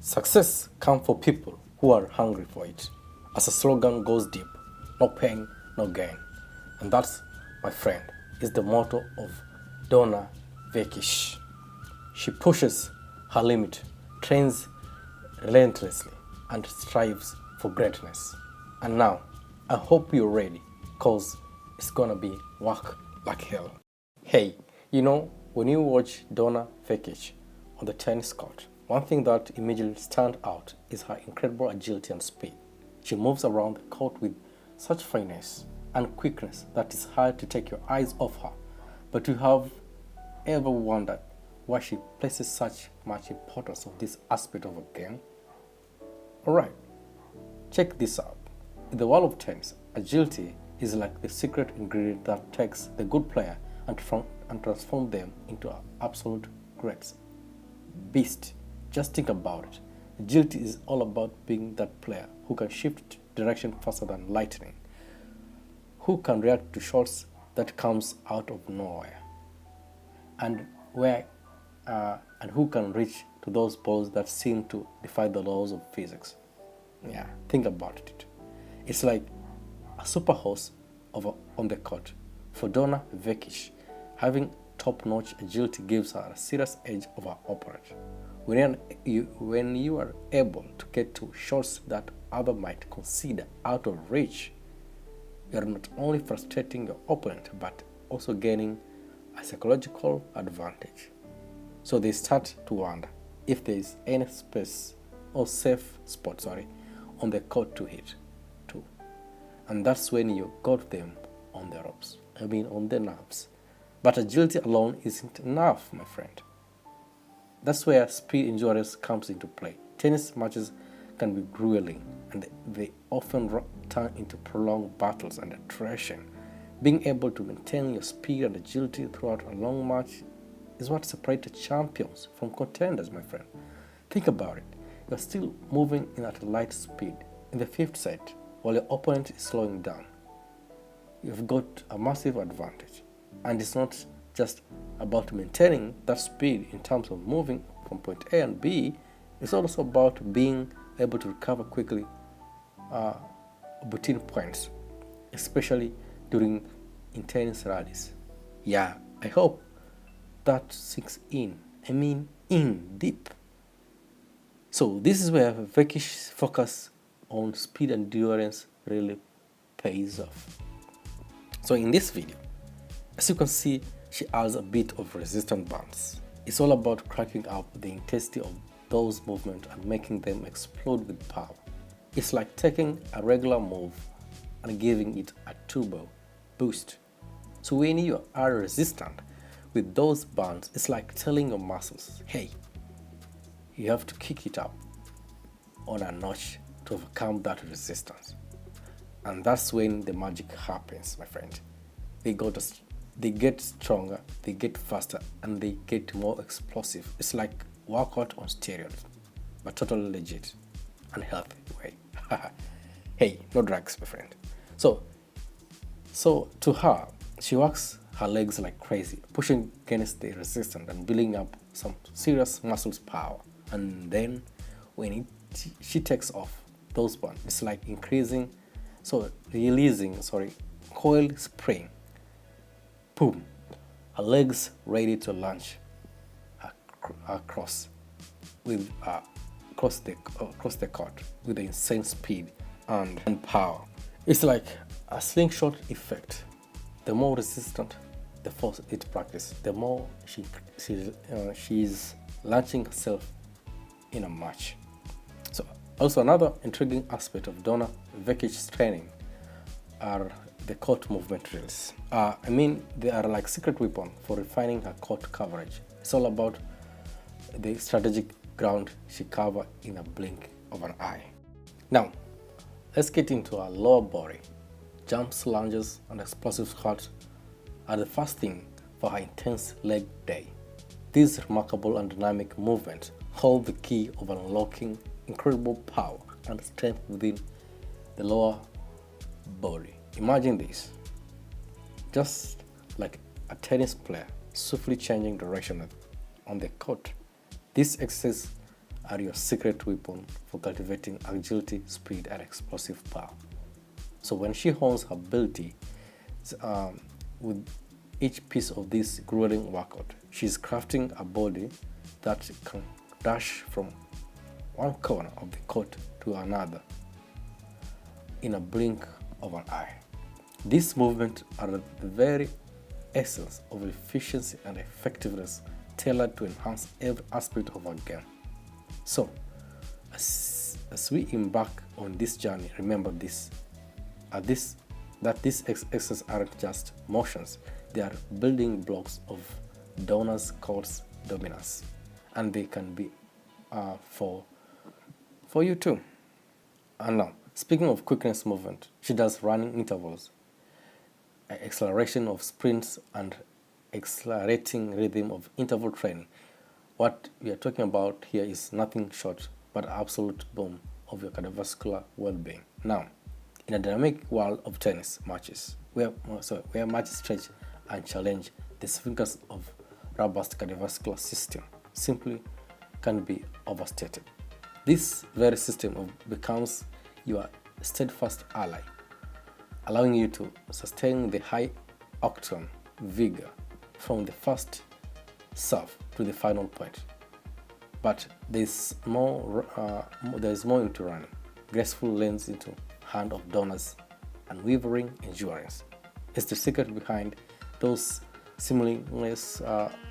Success comes for people who are hungry for it. As the slogan goes deep, no pain, no gain. And that's, my friend, is the motto of Donna Vekic. She pushes her limit, trains relentlessly, and strives for greatness. And now, I hope you're ready, cause it's gonna be work like hell. Hey, when you watch Donna Vekic on the tennis court, one thing that immediately stands out is her incredible agility and speed. She moves around the court with such finesse and quickness that it's hard to take your eyes off her. But you have ever wondered why she places such much importance on this aspect of a game? Alright, check this out. In the world of tennis, agility is like the secret ingredient that takes the good player and transforms them into absolute greats. Beast. Just think about it. Agility is all about being that player who can shift direction faster than lightning, who can react to shots that comes out of nowhere, and who can reach to those balls that seem to defy the laws of physics. Yeah, think about it. It's like a super horse on the court. For Donna Vekic, having top-notch agility gives her a serious edge over her opponent. When you are able to get to shots that others might consider out of reach, you are not only frustrating your opponent but also gaining a psychological advantage. So they start to wonder if there is any space or safe spot on the court to hit to. And that's when you got them on the ropes. On the nerves. But agility alone isn't enough, my friend. That's where speed endurance comes into play. Tennis matches can be grueling, and they often turn into prolonged battles and attrition. Being able to maintain your speed and agility throughout a long match is what separates champions from contenders, my friend. Think about it. You're still moving in at a light speed in the fifth set while your opponent is slowing down. You've got a massive advantage. And it's not just about maintaining that speed in terms of moving from point A and B, it's also about being able to recover quickly between points, especially during intense rallies. Yeah, I hope that sinks in. In deep. So this is where Vekic's focus on speed and endurance really pays off. So in this video, as you can see, she adds a bit of resistance bands. It's all about cracking up the intensity of those movements and making them explode with power. It's like taking a regular move and giving it a turbo boost. So when you are resistant with those bands, it's like telling your muscles, hey, you have to kick it up on a notch to overcome that resistance. And that's when the magic happens, my friend. They get stronger, they get faster, and they get more explosive. It's like workout on steroids, but totally legit and healthy way. Hey, no drugs, my friend. So to her, she works her legs like crazy, pushing against the resistance and building up some serious muscles power. And then when she takes off those bands, it's like releasing coiled spring. Boom, her legs ready to launch across the court with insane speed and power. It's like a slingshot effect. The more resistant the force it practices, the more she's launching herself in a match. So also another intriguing aspect of Donna Vekic's training are the court movement drills. They are like secret weapon for refining her court coverage. It's all about the strategic ground she covers in a blink of an eye. Now, let's get into her lower body. Jumps, lunges, and explosive squats are the first thing for her intense leg day. These remarkable and dynamic movements hold the key of unlocking incredible power and strength within the lower body. Imagine this, just like a tennis player swiftly changing direction on the court. These exercises are your secret weapon for cultivating agility, speed, and explosive power. So when she hones her ability with each piece of this grueling workout, she's crafting a body that can dash from one corner of the court to another in a blink of an eye. These movements are the very essence of efficiency and effectiveness, tailored to enhance every aspect of our game. So, as we embark on this journey, remember that these exercises aren't just motions, they are building blocks of Donna's court's dominance, and they can be for you too. And now, speaking of quickness movement, she does running intervals, acceleration of sprints, and accelerating rhythm of interval training. What we are talking about here is nothing short but absolute boom of your cardiovascular well-being. Now, in a dynamic world of tennis matches, where matches stretch and challenge the significance of robust cardiovascular system simply can be overstated. This very system becomes your steadfast ally, allowing you to sustain the high octane vigor from the first serve to the final point. But there's more into running. Graceful lanes into hand of Donna's unwavering endurance. It's the secret behind those seemingly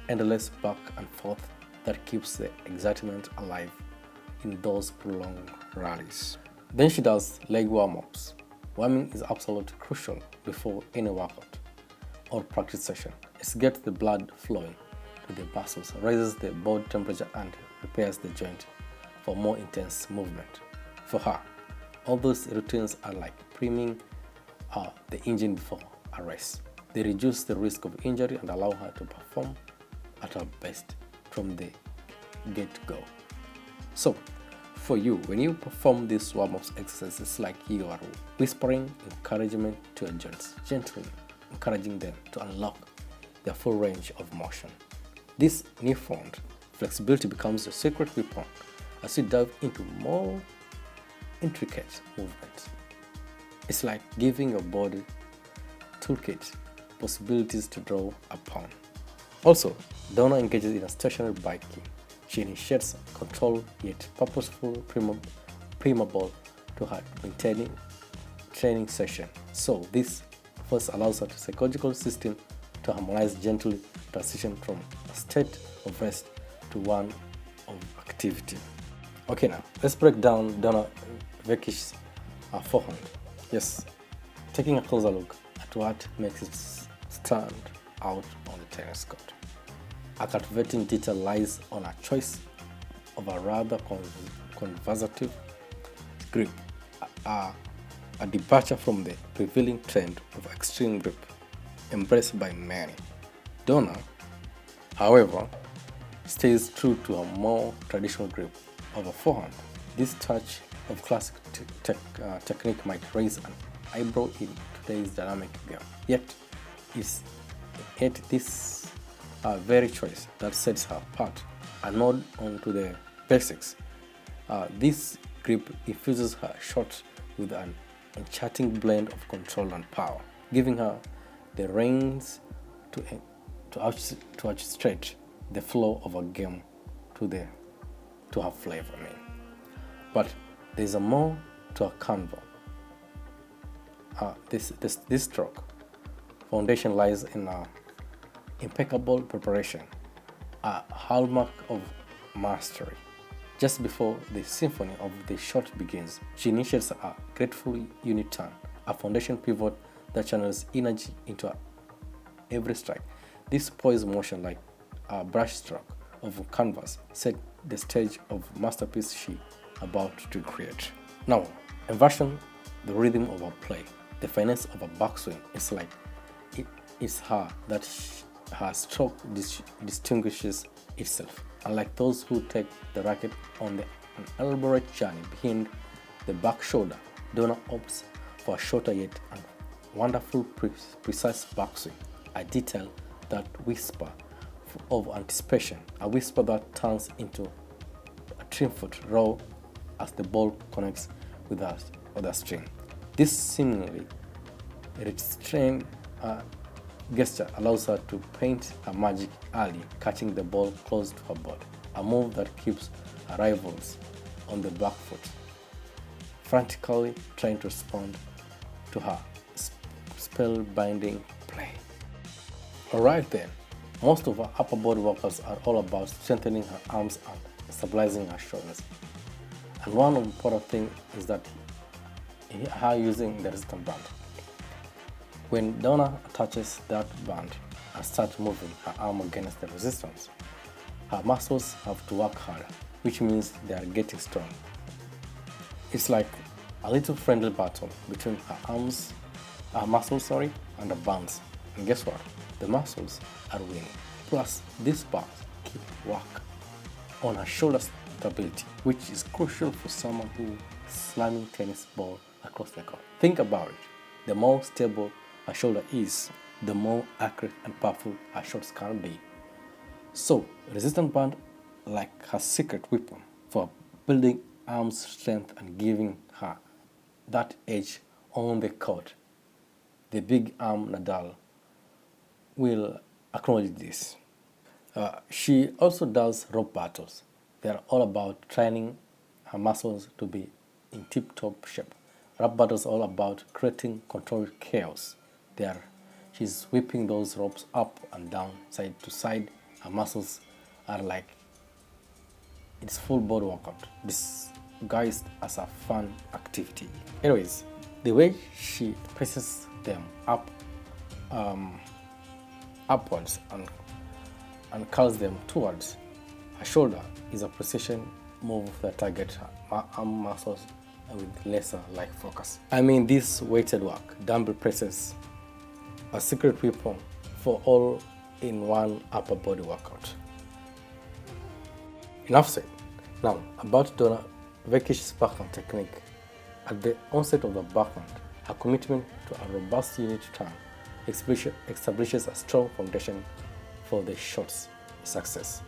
endless back and forth that keeps the excitement alive in those prolonged rallies. Then she does leg warm-ups. Warming is absolutely crucial before any workout or practice session. It gets the blood flowing to the muscles, raises the body temperature, and prepares the joint for more intense movement. For her, all those routines are like priming the engine before a race. They reduce the risk of injury and allow her to perform at her best from the get-go. So, for you, when you perform these warm-up exercises, it's like you are whispering encouragement to your joints, gently encouraging them to unlock their full range of motion. This newfound flexibility becomes your secret weapon as you dive into more intricate movements. It's like giving your body toolkit possibilities to draw upon. Also, Donna engages in a stationary biking. She initiates controlled yet purposeful prima ball to her maintaining training session. So this first allows her psychological system to harmonize, gently transition from a state of rest to one of activity. Okay, now let's break down Donna Vekic's forehand. Yes, taking a closer look at what makes it stand out on the tennis court. A captivating detail lies on a choice of a rather conservative grip, a departure from the prevailing trend of extreme grip embraced by many. Donna, however, stays true to a more traditional grip of a forehand. This touch of classic technique might raise an eyebrow in today's dynamic game. Yet this very choice that sets her apart, a nod onto the basics. This grip infuses her shot with an enchanting blend of control and power, giving her the reins to orchestrate the flow of a game to her flavor. But there's a more to a canvas. This stroke foundation lies in impeccable preparation, a hallmark of mastery. Just before the symphony of the shot begins, she initiates a graceful unit turn, a foundation pivot that channels energy into every strike. This poised motion, like a brushstroke of canvas, set the stage of masterpiece she about to create. Now, envision the rhythm of her play, the finesse of her backswing. It's like it's her that her stroke distinguishes itself. Unlike those who take the racket on an elaborate journey behind the back shoulder, Donna opts for a shorter yet wonderful, precise backswing, a detail that whisper of anticipation, a whisper that turns into a trim foot raw as the ball connects with the string. This seemingly restrained gesture allows her to paint her magic early, catching the ball close to her body, a move that keeps her rivals on the back foot, frantically trying to respond to her spellbinding play. Alright then, most of her upper body workouts are all about strengthening her arms and stabilizing her shoulders. And one important thing is that her using the resistance band. When Donna attaches that band and starts moving her arm against the resistance, her muscles have to work harder, which means they are getting strong. It's like a little friendly battle between her muscles, and the bands. And guess what? The muscles are winning. Plus, these bars keep work on her shoulder stability, which is crucial for someone who is slamming tennis ball across the court. Think about it. The more stable her shoulder is, the more accurate and powerful her shots can be. So, resistance band like her secret weapon for building arm strength and giving her that edge on the court. The big arm Nadal will acknowledge this. She also does rope battles. They are all about training her muscles to be in tip-top shape. Rope battles are all about creating controlled chaos. She's whipping those ropes up and down, side to side. Her muscles are like it's full body workout, disguised as a fun activity. Anyways, the way she presses them upwards and curls them towards her shoulder is a precision move that targets her arm muscles with laser-like focus. I mean, this weighted work, dumbbell presses, a secret weapon for all-in-one upper body workout. Enough said. Now, about Donna Vekic's backhand technique. At the onset of the backhand, her commitment to a robust unit turn establishes a strong foundation for the shot's success.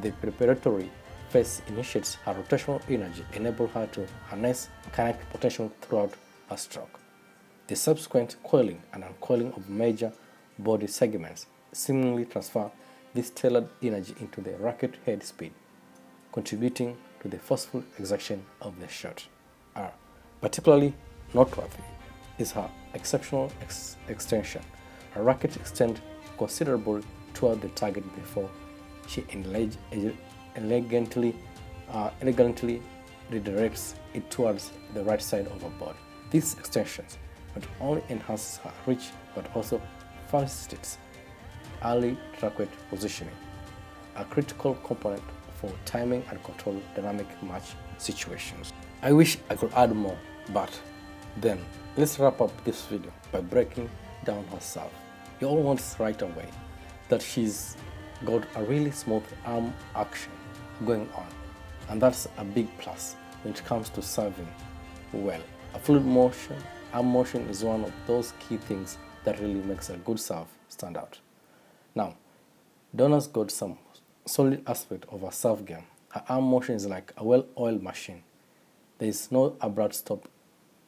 The preparatory phase initiates her rotational energy, enabling her to harness kinetic potential throughout her stroke. The subsequent coiling and uncoiling of major body segments seemingly transfer this tailored energy into the racket head speed, contributing to the forceful execution of the shot. Particularly noteworthy is her exceptional extension. Her racket extends considerably toward the target before she elegantly redirects it towards the right side of her body. These extensions not only enhances her reach but also facilitates early racket positioning, a critical component for timing and control dynamic match situations. I wish I could add more, but then let's wrap up this video by breaking down her serve. You all notice right away that she's got a really smooth arm action going on, and that's a big plus when it comes to serving well. A fluid motion, arm motion is one of those key things that really makes a good serve stand out. Now, Donna's got some solid aspect of her serve game. Her arm motion is like a well-oiled machine. There is no abrupt stop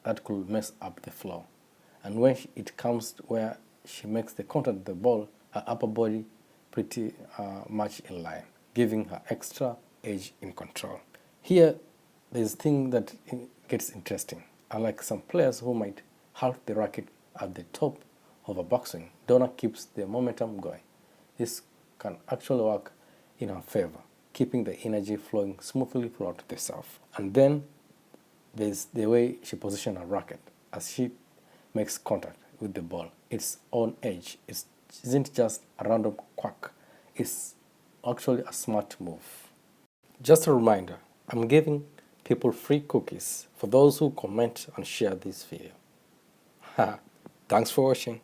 that could mess up the flow. And when it comes to where she makes the contact with the ball, her upper body pretty much in line, giving her extra edge in control. Here, there's a thing that gets interesting. Unlike some players who might half the racket at the top of a backswing, Donna keeps the momentum going. This can actually work in her favor, keeping the energy flowing smoothly throughout the serve. And then there's the way she positions her racket as she makes contact with the ball. It's on edge. It isn't just a random quack. It's actually a smart move. Just a reminder, I'm giving people free cookies for those who comment and share this video. Thanks for watching.